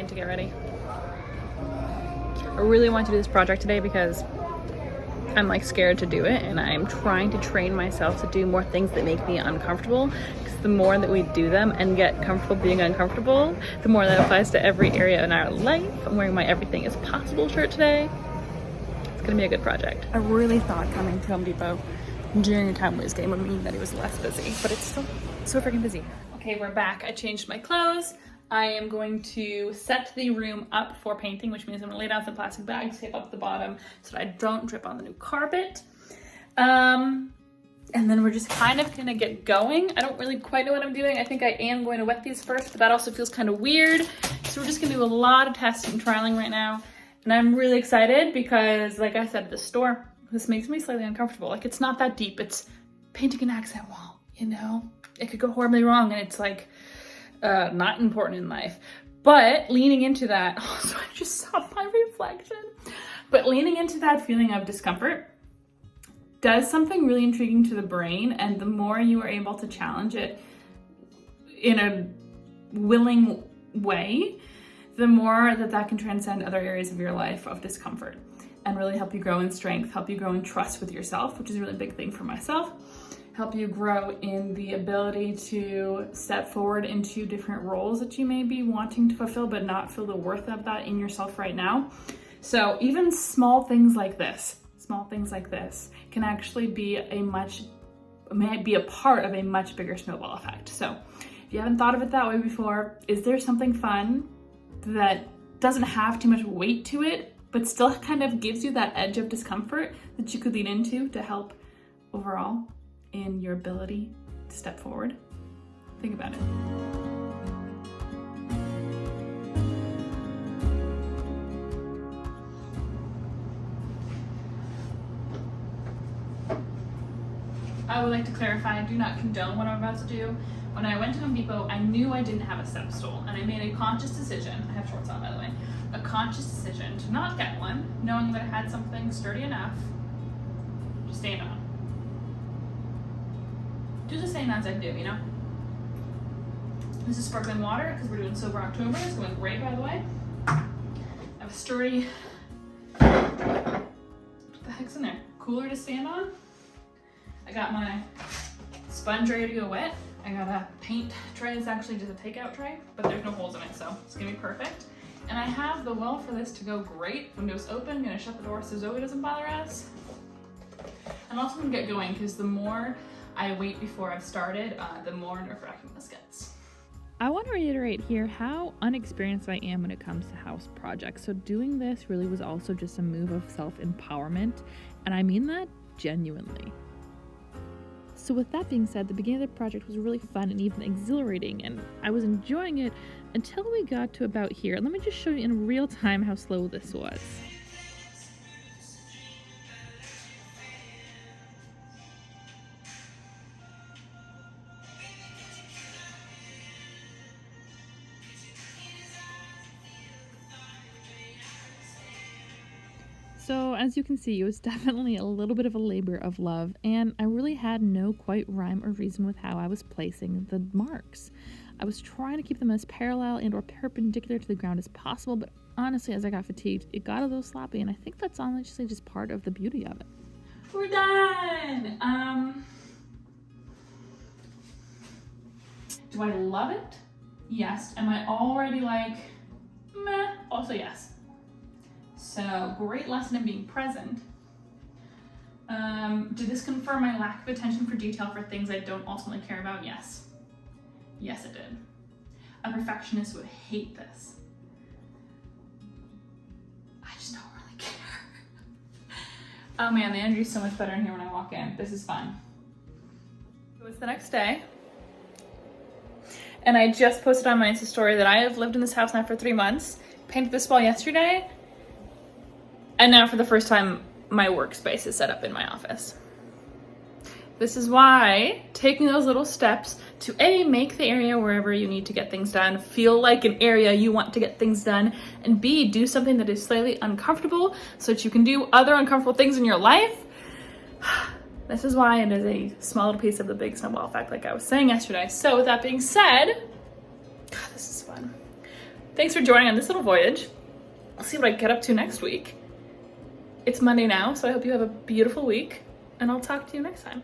to get ready. I really want to do this project today because I'm like scared to do it, and I'm trying to train myself to do more things that make me uncomfortable, because the more that we do them and get comfortable being uncomfortable, the more that applies to every area in our life. I'm wearing my Everything is Possible shirt today. It's gonna be a good project. I really thought coming to Home Depot during a time was game would mean that it was less busy, but it's still so freaking busy. Okay, we're back. I changed my clothes. I am going to set the room up for painting, which means I'm gonna lay down some plastic bags, tape up the bottom so that I don't drip on the new carpet. And then we're just kind of gonna get going. I don't really quite know what I'm doing. I think I am going to wet these first, but that also feels kind of weird. So we're just gonna do a lot of testing and trialing right now. And I'm really excited because, like I said at the store, this makes me slightly uncomfortable. Like, it's not that deep. It's painting an accent wall, you know? It could go horribly wrong, and it's like not important in life. But leaning into that, so I just saw my reflection. But leaning into that feeling of discomfort does something really intriguing to the brain, and the more you are able to challenge it in a willing way, the more that can transcend other areas of your life of discomfort and really help you grow in strength, help you grow in trust with yourself, which is a really big thing for myself, help you grow in the ability to step forward into different roles that you may be wanting to fulfill but not feel the worth of that in yourself right now. So even small things like this can actually be might be a part of a much bigger snowball effect. So if you haven't thought of it that way before, is there something fun that doesn't have too much weight to it, but still kind of gives you that edge of discomfort that you could lean into to help overall in your ability to step forward? Think about it. I would like to clarify, I do not condone what I'm about to do. When I went to Home Depot, I knew I didn't have a step stool, and I made a conscious decision, I have shorts on by the way, a conscious decision to not get one, knowing that I had something sturdy enough to stand on. Do the same as I do, you know? This is sparkling water because we're doing Sober October. It's going great, by the way. I have a sturdy, what the heck's in there? Cooler to stand on. I got my sponge ready to go wet. I got a paint tray. It's actually just a takeout tray, but there's no holes in it, so it's gonna be perfect. And I have the will for this to go great. Windows open, I'm gonna shut the door so Zoe doesn't bother us. I'm also gonna get going because the more I wait before I've started, the more nerve-wracking this gets. I want to reiterate here how unexperienced I am when it comes to house projects. So doing this really was also just a move of self-empowerment, and I mean that genuinely. So with that being said, the beginning of the project was really fun and even exhilarating, and I was enjoying it until we got to about here. Let me just show you in real time how slow this was. So as you can see, it was definitely a little bit of a labor of love, and I really had no quite rhyme or reason with how I was placing the marks. I was trying to keep them as parallel and or perpendicular to the ground as possible, but honestly, as I got fatigued, it got a little sloppy, and I think that's honestly just part of the beauty of it. We're done! Do I love it? Yes. Am I already like, meh? Also yes. So, great lesson in being present. Did this confirm my lack of attention for detail for things I don't ultimately care about? Yes. Yes, it did. A perfectionist would hate this. I just don't really care. Oh man, the energy is so much better in here when I walk in. This is fun. So it's the next day. And I just posted on my Insta story that I have lived in this house now for 3 months. Painted this wall yesterday. And now for the first time, my workspace is set up in my office. This is why taking those little steps to A, make the area wherever you need to get things done feel like an area you want to get things done, and B, do something that is slightly uncomfortable so that you can do other uncomfortable things in your life. This is why it is a small little piece of the big snowball effect, like I was saying yesterday. So with that being said, God, this is fun. Thanks for joining on this little voyage. I'll see what I get up to next week. It's Monday now, so I hope you have a beautiful week, and I'll talk to you next time.